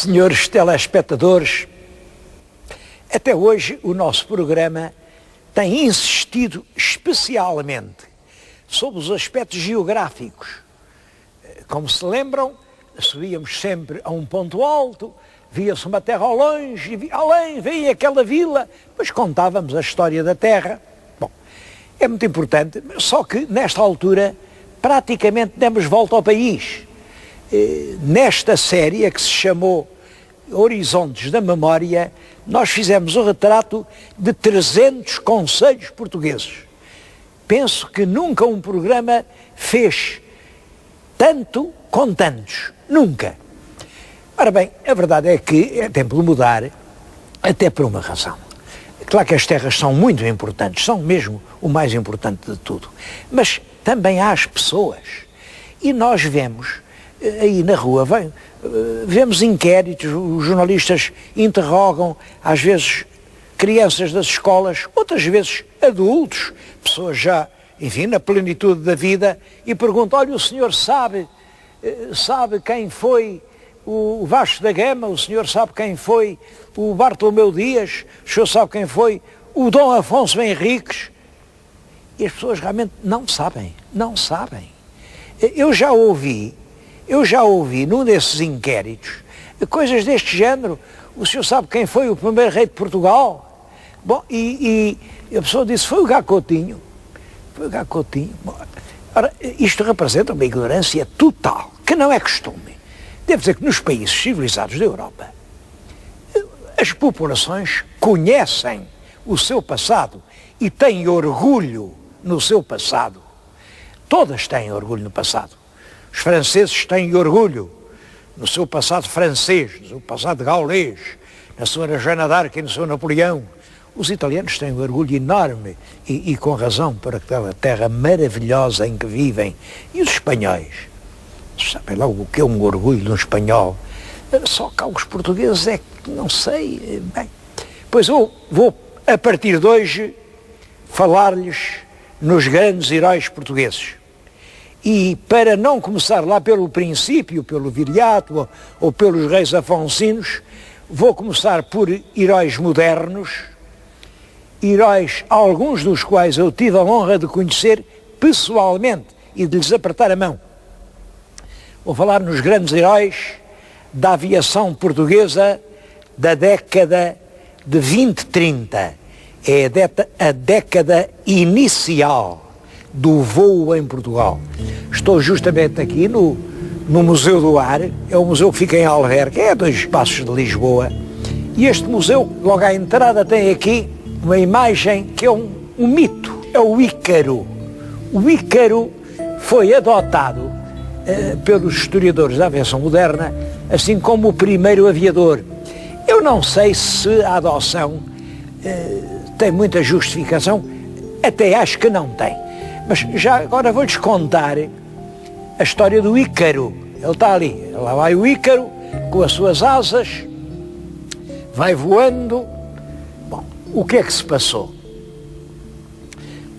Senhores telespectadores, até hoje o nosso programa tem insistido especialmente sobre os aspectos geográficos. Como se lembram, subíamos sempre a um ponto alto, via-se uma terra ao longe, e além veio aquela vila, mas contávamos a história da terra. Bom, é muito importante, só que nesta altura praticamente demos volta ao país. Nesta série que se chamou Horizontes da Memória, nós fizemos o retrato de 300 concelhos portugueses. Penso que nunca um programa fez tanto com tantos. Nunca. Ora bem, a verdade é que é tempo de mudar, até por uma razão. Claro que as terras são muito importantes, são mesmo o mais importante de tudo. Mas também há as pessoas. E nós vemos aí na rua, vemos inquéritos, os jornalistas interrogam, às vezes, crianças das escolas, outras vezes adultos, pessoas já, enfim, na plenitude da vida, e perguntam, olha, o senhor sabe quem foi o Vasco da Gama, o senhor sabe quem foi o Bartolomeu Dias, o senhor sabe quem foi o Dom Afonso Henriques? E as pessoas realmente não sabem. Eu já ouvi num desses inquéritos coisas deste género. O senhor sabe quem foi o primeiro rei de Portugal? Bom, e a pessoa disse, foi o Gá Coutinho. Bom, ora, isto representa uma ignorância total, que não é costume. Devo dizer que nos países civilizados da Europa, as populações conhecem o seu passado e têm orgulho no seu passado. Todas têm orgulho no passado. Os franceses têm orgulho no seu passado francês, no seu passado gaulês, na sua Joana d'Arc e no seu Napoleão. Os italianos têm um orgulho enorme e com razão por aquela terra maravilhosa em que vivem. E os espanhóis? Sabem lá o que é um orgulho de um espanhol? Só cá os portugueses é que não sei. Bem, pois eu vou, a partir de hoje, falar-lhes nos grandes heróis portugueses. E para não começar lá pelo princípio, pelo viriato ou pelos reis afonsinos, vou começar por heróis modernos, heróis, alguns dos quais eu tive a honra de conhecer pessoalmente e de lhes apertar a mão. Vou falar nos grandes heróis da aviação portuguesa da década de 2030. É a década inicial do voo em Portugal. Estou justamente aqui no Museu do Ar, é o museu que fica em Alverca, é a 2 passos de Lisboa, e este museu, logo à entrada, tem aqui uma imagem que é um mito, é o Ícaro. O Ícaro foi adotado pelos historiadores da aviação moderna, assim como o primeiro aviador. Eu não sei se a adoção tem muita justificação, até acho que não tem. Mas já agora vou-lhes contar a história do Ícaro. Ele está ali, lá vai o Ícaro, com as suas asas, vai voando. Bom, o que é que se passou?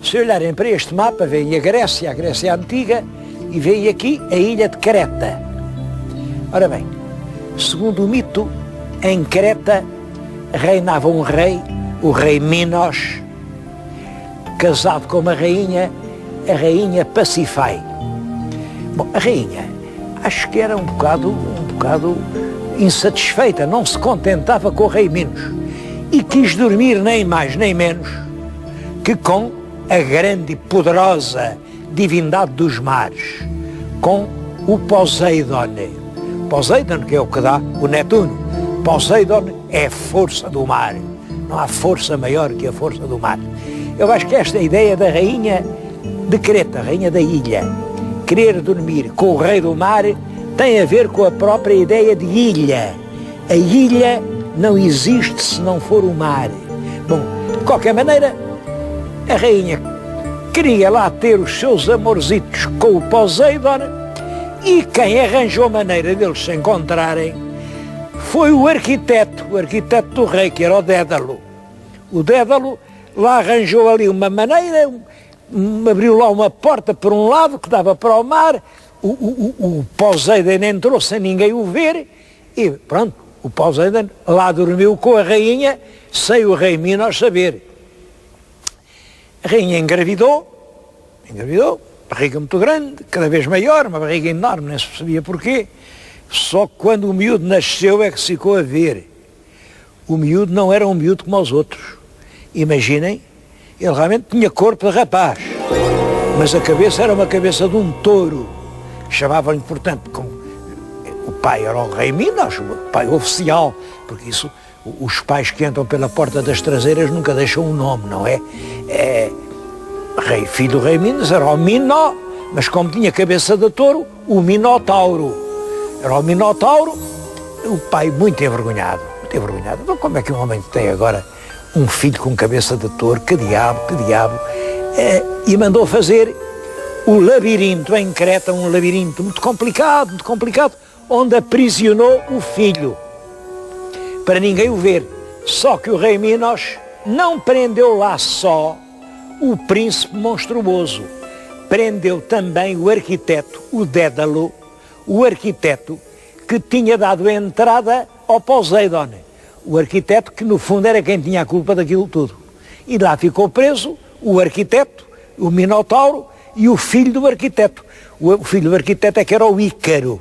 Se olharem para este mapa, veem a Grécia Antiga, e veem aqui a ilha de Creta. Ora bem, segundo o mito, em Creta reinava um rei, o rei Minos, casado com uma rainha, a rainha Pasífae. Bom, a rainha, acho que era um bocado insatisfeita, não se contentava com o rei Minos e quis dormir nem mais nem menos que com a grande e poderosa divindade dos mares, com o Poseidon. Poseidon, que é o que dá o Netuno. Poseidon é a força do mar. Não há força maior que a força do mar. Eu acho que esta ideia da rainha de Creta, rainha da ilha, querer dormir com o rei do mar, tem a ver com a própria ideia de ilha. A ilha não existe se não for o mar. Bom, de qualquer maneira, a rainha queria lá ter os seus amorzitos com o Poseidon, e quem arranjou a maneira deles se encontrarem foi o arquiteto do rei, que era o Dédalo. O Dédalo lá arranjou ali uma maneira, abriu lá uma porta por um lado que dava para o mar, o Poseidon entrou sem ninguém o ver, e pronto, O Poseidon lá dormiu com a rainha, sem o rei Minos saber. A rainha engravidou, barriga muito grande, cada vez maior, uma barriga enorme, nem se percebia porquê. Só que quando o miúdo nasceu é que se ficou a ver. O miúdo não era um miúdo como os outros. Imaginem, ele realmente tinha corpo de rapaz, mas a cabeça era uma cabeça de um touro. Chamavam-lhe, portanto, como o pai era o rei Minos, o pai oficial, porque isso, os pais que entram pela porta das traseiras nunca deixam um nome, não é? Filho do rei Minos era o Minó, mas como tinha cabeça de touro, o Minotauro. Era o Minotauro, o pai muito envergonhado. Então como é que um homem tem agora um filho com cabeça de touro? Que diabo. E mandou fazer o labirinto em Creta, um labirinto muito complicado, onde aprisionou o filho, para ninguém o ver. Só que o rei Minos não prendeu lá só o príncipe monstruoso, prendeu também o arquiteto, o Dédalo, o arquiteto que tinha dado entrada ao Poseidon, o arquiteto que no fundo era quem tinha a culpa daquilo tudo. E lá ficou preso o arquiteto, o Minotauro e o filho do arquiteto. O filho do arquiteto é que era o Ícaro.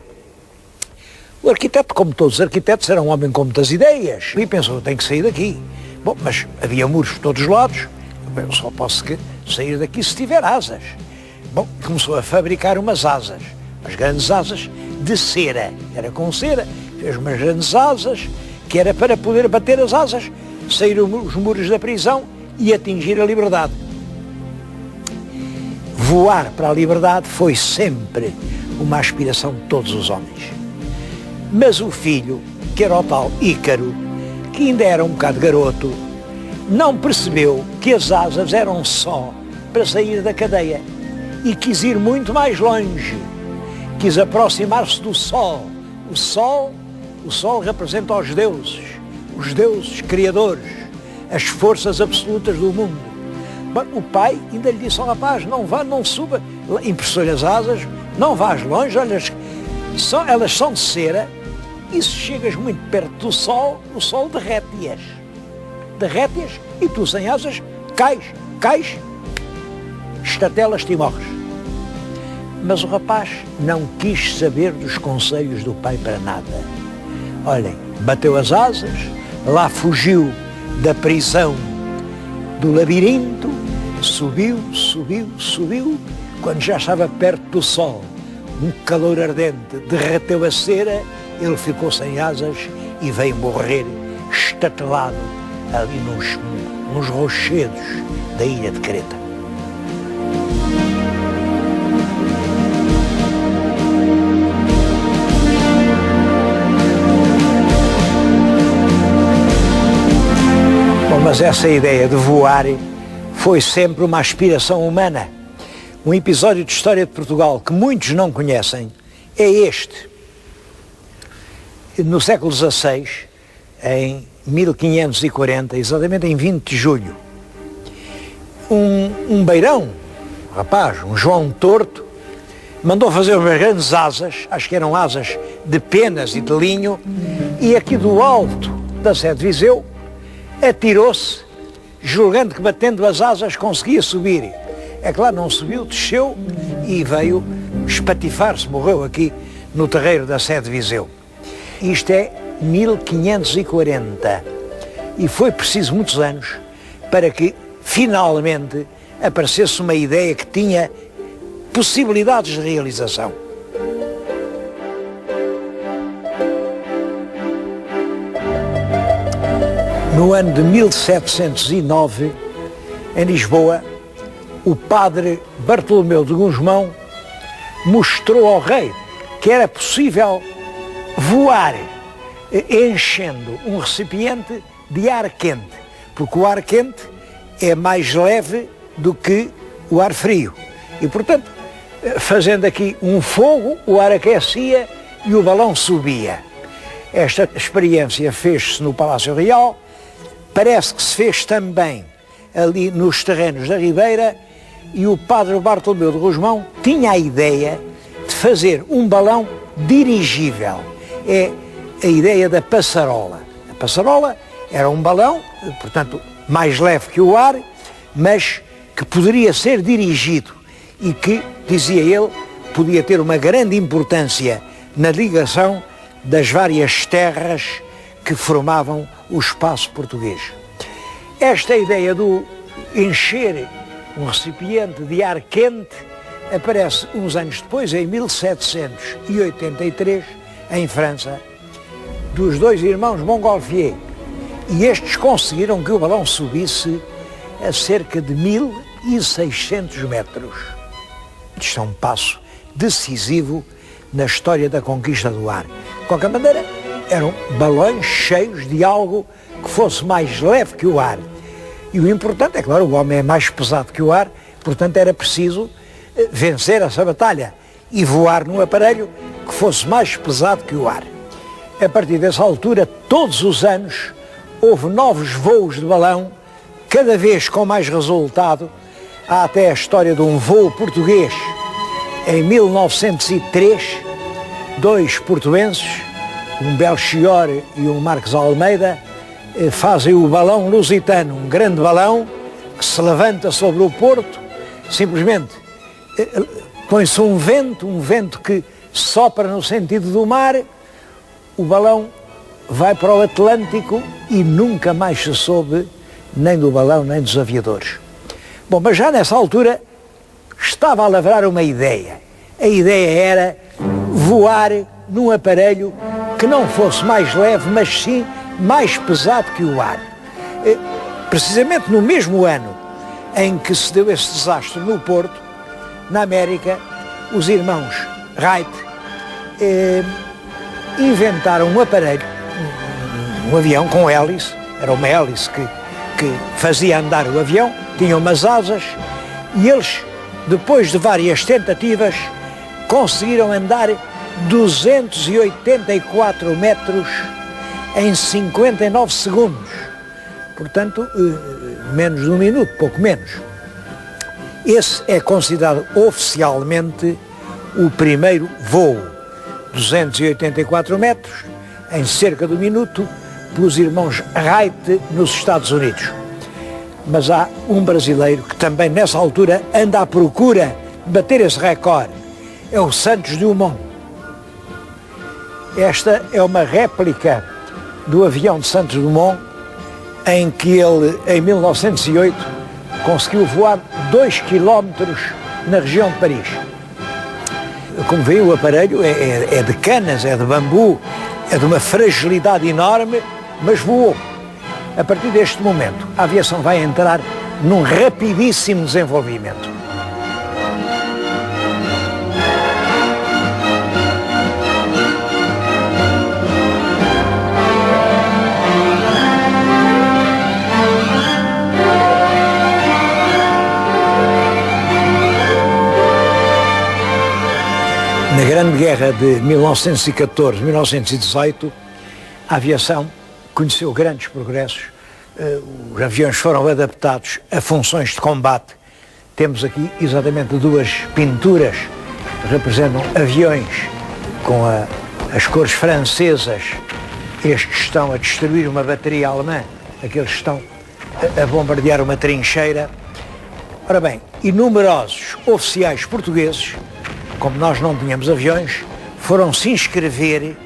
O arquiteto, como todos os arquitetos, era um homem com muitas ideias e pensou, tem que sair daqui. Bom, mas havia muros por todos os lados, eu só posso sair daqui se tiver asas. Bom, começou a fabricar umas grandes asas de cera, era com cera, fez umas grandes asas, que era para poder bater as asas, sair os muros da prisão e atingir a liberdade. Voar para a liberdade foi sempre uma aspiração de todos os homens. Mas o filho, que era o tal Ícaro, que ainda era um bocado garoto, não percebeu que as asas eram só para sair da cadeia e quis ir muito mais longe. Quis aproximar-se do Sol. O Sol representa os deuses criadores, as forças absolutas do mundo. Mas o pai ainda lhe disse ao rapaz, não suba, emprestou-lhe as asas, não vás longe, olha, elas são de cera, e se chegas muito perto do Sol, o Sol derrete-as, e tu sem asas cais, estatelas-te e morres. Mas o rapaz não quis saber dos conselhos do pai para nada. Olhem, bateu as asas, lá fugiu da prisão do labirinto, subiu, quando já estava perto do Sol, um calor ardente derreteu a cera, ele ficou sem asas e veio morrer estatelado ali nos rochedos da ilha de Creta. Bom, mas essa ideia de voar foi sempre uma aspiração humana. Um episódio de história de Portugal que muitos não conhecem é este. No século XVI, em 1540, exatamente em 20 de julho, um beirão, um rapaz, um João Torto, mandou fazer umas grandes asas, acho que eram asas de penas e de linho, e aqui do alto da Sé de Viseu atirou-se, julgando que batendo as asas conseguia subir. É claro, não subiu, desceu e veio espatifar-se, morreu aqui no terreiro da Sé de Viseu. Isto é 1540 e foi preciso muitos anos para que finalmente aparecesse uma ideia que tinha possibilidades de realização. No ano de 1709, em Lisboa, o padre Bartolomeu de Gusmão mostrou ao rei que era possível voar enchendo um recipiente de ar quente, porque o ar quente é mais leve do que o ar frio. E, portanto, fazendo aqui um fogo, o ar aquecia e o balão subia. Esta experiência fez-se no Palácio Real, parece que se fez também ali nos terrenos da Ribeira, e o padre Bartolomeu de Gusmão tinha a ideia de fazer um balão dirigível. a ideia da passarola. A passarola era um balão, portanto, mais leve que o ar, mas que poderia ser dirigido e que, dizia ele, podia ter uma grande importância na ligação das várias terras que formavam o espaço português. Esta ideia do encher um recipiente de ar quente aparece uns anos depois, em 1783, em França, dos dois irmãos Montgolfier, e estes conseguiram que o balão subisse a cerca de 1.600 metros. Isto é um passo decisivo na história da conquista do ar. De qualquer maneira, eram balões cheios de algo que fosse mais leve que o ar. E o importante é, claro, o homem é mais pesado que o ar, portanto era preciso vencer essa batalha e voar num aparelho que fosse mais pesado que o ar. A partir dessa altura, todos os anos, houve novos voos de balão, cada vez com mais resultado. Há até a história de um voo português. Em 1903, dois portuenses, um Belchior e um Marques Almeida, fazem o balão lusitano, um grande balão que se levanta sobre o porto, simplesmente põe-se um vento que sopra no sentido do mar, o balão vai para o Atlântico e nunca mais se soube nem do balão nem dos aviadores. Bom, mas já nessa altura estava a lavrar uma ideia. A ideia era voar num aparelho que não fosse mais leve, mas sim mais pesado que o ar. Precisamente no mesmo ano em que se deu esse desastre no Porto, na América, os irmãos Wright inventaram um aparelho, um avião com hélice, era uma hélice que fazia andar o avião, tinha umas asas, e eles, depois de várias tentativas, conseguiram andar 284 metros em 59 segundos. Portanto, menos de um minuto, pouco menos. Esse é considerado oficialmente o primeiro voo, 284 metros, em cerca de um minuto, pelos irmãos Wright nos Estados Unidos. Mas há um brasileiro que também nessa altura anda à procura de bater esse recorde. É o Santos Dumont. Esta é uma réplica do avião de Santos Dumont, em que ele, em 1908, conseguiu voar 2 quilómetros na região de Paris. Como vê, o aparelho é de canas, é de bambu, é de uma fragilidade enorme, mas voou. A partir deste momento, a aviação vai entrar num rapidíssimo desenvolvimento. Na Grande Guerra de 1914-1918, a aviação conheceu grandes progressos. Os aviões foram adaptados a funções de combate. Temos aqui exatamente duas pinturas que representam aviões com as cores francesas. Estes estão a destruir uma bateria alemã, aqueles estão a bombardear uma trincheira. Ora bem, e numerosos oficiais portugueses, como nós não tínhamos aviões, foram se inscrever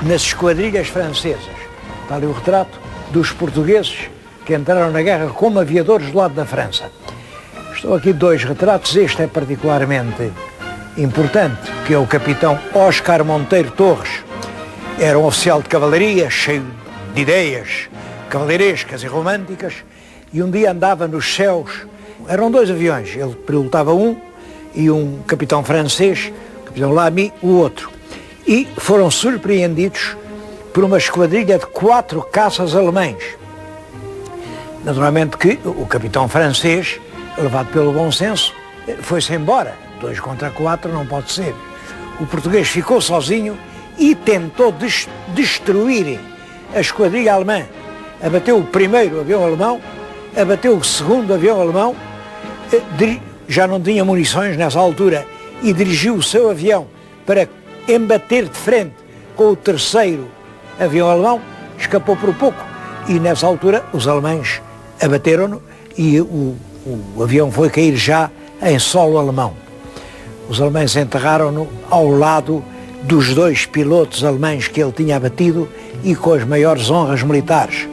nas esquadrilhas francesas. Está ali o retrato dos portugueses que entraram na guerra como aviadores do lado da França. Estão aqui dois retratos, este é particularmente importante, que é o capitão Oscar Monteiro Torres. Era um oficial de cavalaria, cheio de ideias cavalheirescas e românticas, e um dia andava nos céus. Eram dois aviões, ele pilotava um, e um capitão francês, o capitão Lamy, o outro. E foram surpreendidos por uma esquadrilha de 4 caças alemães. Naturalmente que o capitão francês, levado pelo bom senso, foi-se embora. 2 contra 4 não pode ser. O português ficou sozinho e tentou destruir a esquadrilha alemã. Abateu o primeiro avião alemão, abateu o segundo avião alemão, já não tinha munições nessa altura, e dirigiu o seu avião para embater de frente com o terceiro avião alemão, escapou por pouco e nessa altura os alemães abateram-no e o avião foi cair já em solo alemão. Os alemães enterraram-no ao lado dos 2 pilotos alemães que ele tinha abatido e com as maiores honras militares.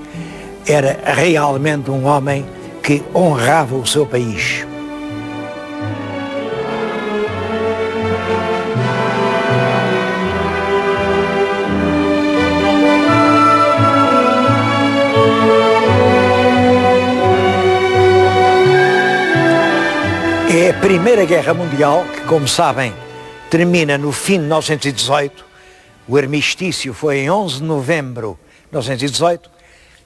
Era realmente um homem que honrava o seu país. É a Primeira Guerra Mundial, que, como sabem, termina no fim de 1918. O armistício foi em 11 de novembro de 1918.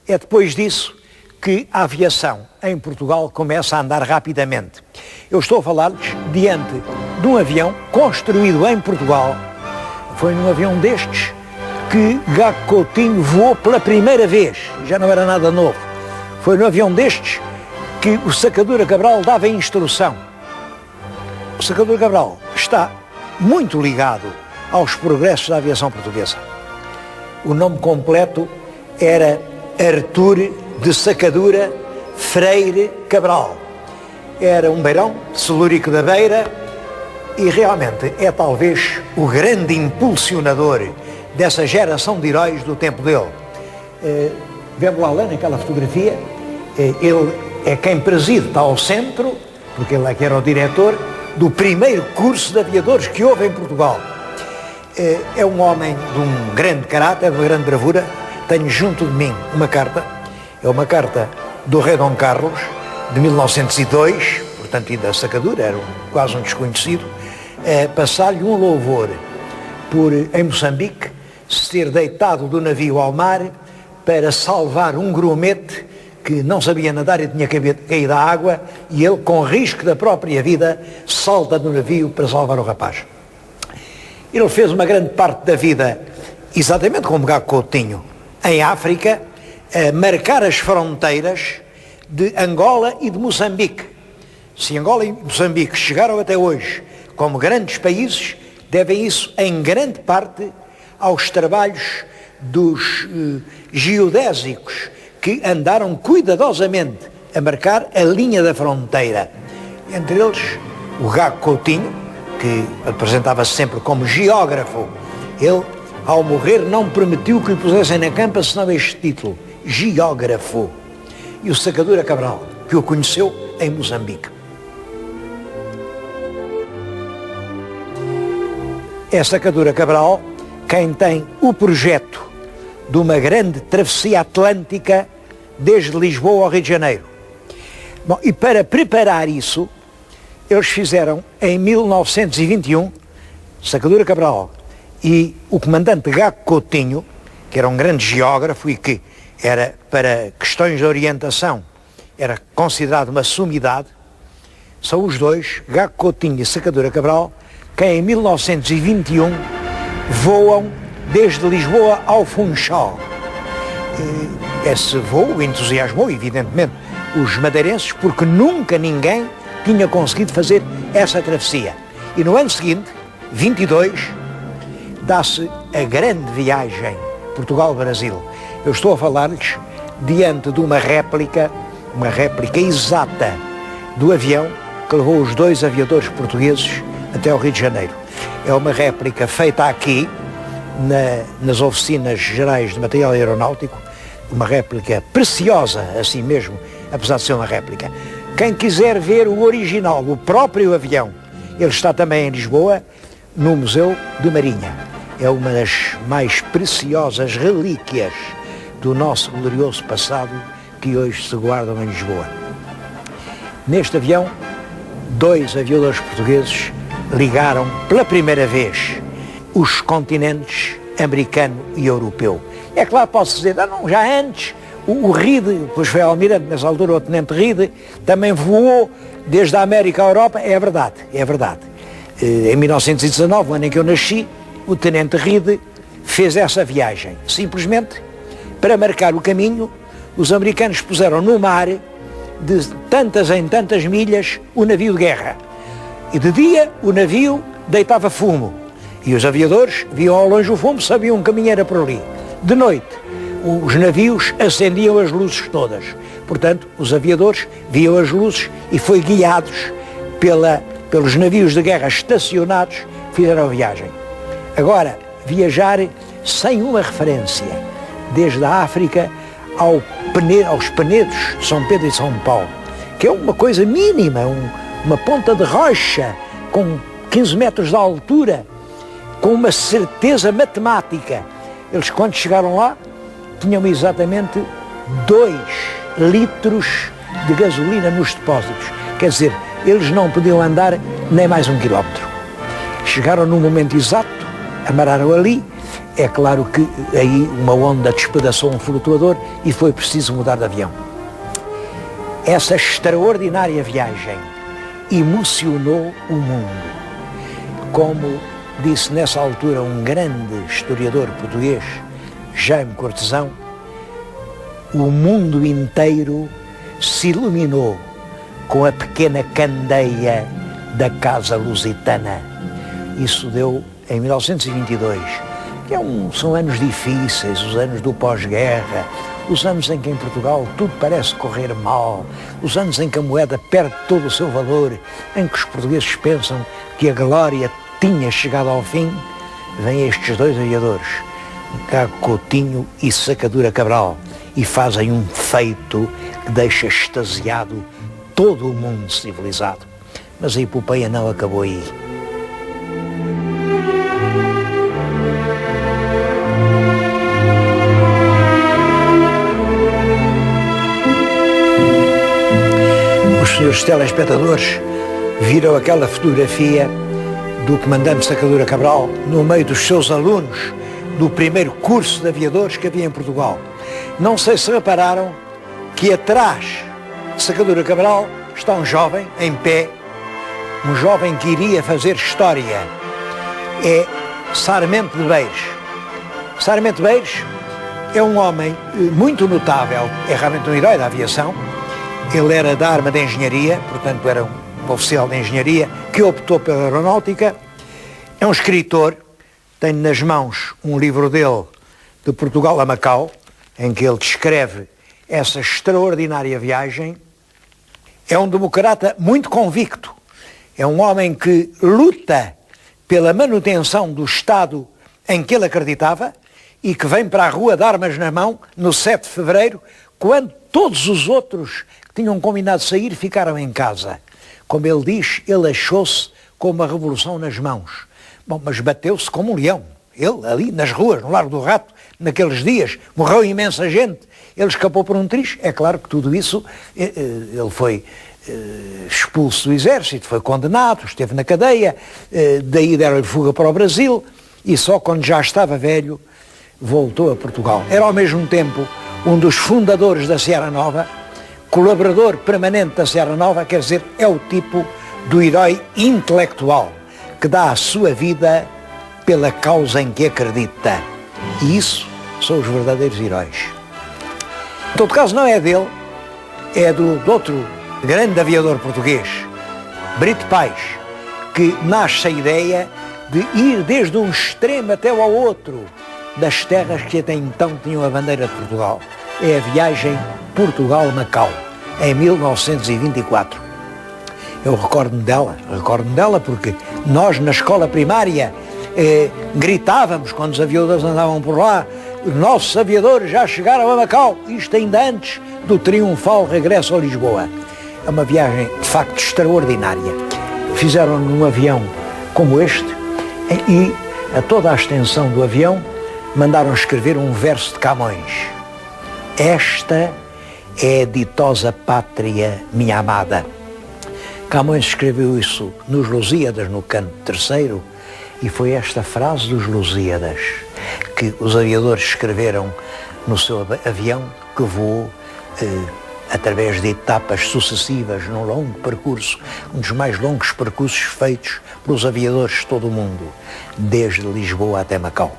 É depois disso que a aviação em Portugal começa a andar rapidamente. Eu estou a falar-lhes diante de um avião construído em Portugal. Foi num avião destes que Gago Coutinho voou pela primeira vez. Já não era nada novo. Foi num avião destes que o Sacadura Cabral dava instrução. O Sacadura Cabral está muito ligado aos progressos da aviação portuguesa. O nome completo era Artur de Sacadura Freire Cabral. Era um beirão, Celúrico da Beira, e realmente é talvez o grande impulsionador dessa geração de heróis do tempo dele. Vemos lá naquela fotografia, ele é quem preside, está ao centro, porque ele é que era o diretor do primeiro curso de aviadores que houve em Portugal. É um homem de um grande caráter, de uma grande bravura. Tenho junto de mim uma carta, é uma carta do rei Dom Carlos, de 1902, portanto ainda Sacadura, era quase um desconhecido, passar-lhe um louvor por, em Moçambique, se ter deitado do navio ao mar para salvar um grumete que não sabia nadar e tinha caído à água, e ele, com risco da própria vida, salta do navio para salvar o rapaz. Ele fez uma grande parte da vida, exatamente como Gago Coutinho, em África, a marcar as fronteiras de Angola e de Moçambique. Se Angola e Moçambique chegaram até hoje como grandes países, devem isso em grande parte aos trabalhos dos geodésicos que andaram cuidadosamente a marcar a linha da fronteira. Entre eles, o Gago Coutinho, que apresentava-se sempre como geógrafo. Ele, ao morrer, não permitiu que lhe pusessem na campa senão este título, geógrafo. E o Sacadura Cabral, que o conheceu em Moçambique. É Sacadura Cabral quem tem o projeto de uma grande travessia atlântica desde Lisboa ao Rio de Janeiro. Bom, e para preparar isso, eles fizeram em 1921, Sacadura Cabral e o comandante Gago Coutinho, que era um grande geógrafo e que era, para questões de orientação, era considerado uma sumidade, são os dois, Gago Coutinho e Sacadura Cabral, que em 1921 voam desde Lisboa ao Funchal. Esse voo entusiasmou, evidentemente, os madeirenses, porque nunca ninguém tinha conseguido fazer essa travessia. E no ano seguinte, 22, dá-se a grande viagem Portugal-Brasil. Eu estou a falar-lhes diante de uma réplica exata do avião que levou os 2 aviadores portugueses até ao Rio de Janeiro. É uma réplica feita aqui, nas oficinas gerais de material aeronáutico, uma réplica preciosa, assim mesmo, apesar de ser uma réplica. Quem quiser ver o original, o próprio avião, ele está também em Lisboa, no Museu de Marinha. É uma das mais preciosas relíquias do nosso glorioso passado que hoje se guardam em Lisboa. Neste avião, 2 aviadores portugueses ligaram pela primeira vez os continentes americano e europeu. É claro, posso dizer, não, já antes, o Reed, depois foi almirante, nessa altura o tenente Reed, também voou desde a América à Europa, é verdade. Em 1919, o ano em que eu nasci, o tenente Reed fez essa viagem. Simplesmente, para marcar o caminho, os americanos puseram no mar, de tantas em tantas milhas, o navio de guerra. E de dia, o navio deitava fumo. E os aviadores viam ao longe o fumo, sabiam que o caminho era por ali. De noite, os navios acendiam as luzes todas. Portanto, os aviadores viam as luzes e foi guiados pelos navios de guerra estacionados, fizeram a viagem. Agora, viajar sem uma referência, desde a África aos Penedos de São Pedro e São Paulo, que é uma coisa mínima, uma ponta de rocha com 15 metros de altura, com uma certeza matemática. Eles, quando chegaram lá, tinham exatamente 2 litros de gasolina nos depósitos. Quer dizer, eles não podiam andar nem mais 1 quilómetro. Chegaram no momento exato, amararam ali. É claro que aí uma onda despedaçou um flutuador e foi preciso mudar de avião. Essa extraordinária viagem emocionou o mundo. Como disse nessa altura um grande historiador português, Jaime Cortesão, o mundo inteiro se iluminou com a pequena candeia da Casa Lusitana. Isso deu em 1922, que são anos difíceis, os anos do pós-guerra, os anos em que em Portugal tudo parece correr mal, os anos em que a moeda perde todo o seu valor, em que os portugueses pensam que a glória tinha chegado ao fim. Vêm estes 2 aviadores, Gago Coutinho e Sacadura Cabral, e fazem um feito que deixa extasiado todo o mundo civilizado. Mas a epopeia não acabou aí. Os senhores telespectadores viram aquela fotografia do comandante Sacadura Cabral no meio dos seus alunos do primeiro curso de aviadores que havia em Portugal. Não sei se repararam que atrás de Sacadura Cabral está um jovem em pé, um jovem que iria fazer história. É Sarmento de Beires. Sarmento de Beires é um homem muito notável, é realmente um herói da aviação. Ele era da arma de engenharia, portanto era um oficial de engenharia que optou pela aeronáutica. É um escritor, tenho nas mãos um livro dele, de Portugal a Macau, em que ele descreve essa extraordinária viagem. É um democrata muito convicto, é um homem que luta pela manutenção do Estado em que ele acreditava e que vem para a rua de armas na mão no 7 de fevereiro, quando todos os outros que tinham combinado sair ficaram em casa. Como ele diz, ele achou-se com uma revolução nas mãos. Bom, mas bateu-se como um leão. Ele, ali nas ruas, no Largo do Rato, naqueles dias, morreu imensa gente. Ele escapou por um triz. É claro que tudo isso, ele foi expulso do exército, foi condenado, esteve na cadeia, daí deram-lhe fuga para o Brasil e só quando já estava velho voltou a Portugal. Era ao mesmo tempo um dos fundadores da Seara Nova, colaborador permanente da Seara Nova, quer dizer, é o tipo do herói intelectual que dá a sua vida pela causa em que acredita. E isso são os verdadeiros heróis. Em todo caso, não é dele, é do outro grande aviador português, Brito Pais, que nasce a ideia de ir desde um extremo até ao outro das terras que até então tinham a bandeira de Portugal. É a viagem Portugal-Macau, em 1924. Eu recordo-me dela porque nós na escola primária gritávamos quando os aviadores andavam por lá: nossos aviadores já chegaram a Macau, isto ainda antes do triunfal regresso a Lisboa. É uma viagem de facto extraordinária. Fizeram num avião como este e a toda a extensão do avião mandaram escrever um verso de Camões: esta é a ditosa pátria, minha amada. Camões escreveu isso nos Lusíadas, no canto terceiro, e foi esta frase dos Lusíadas que os aviadores escreveram no seu avião que voou através de etapas sucessivas num longo percurso, um dos mais longos percursos feitos pelos aviadores de todo o mundo, desde Lisboa até Macau.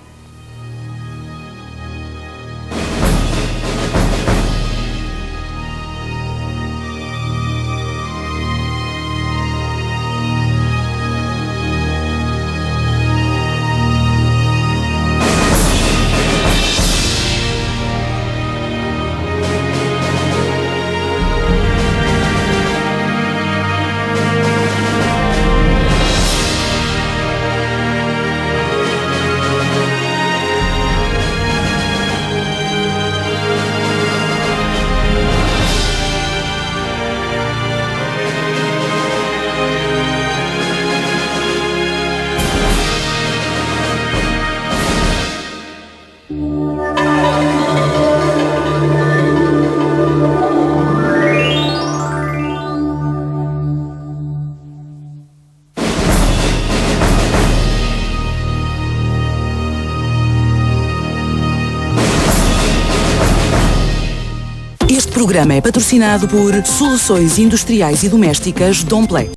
programa é patrocinado por Soluções Industriais e Domésticas Domplex.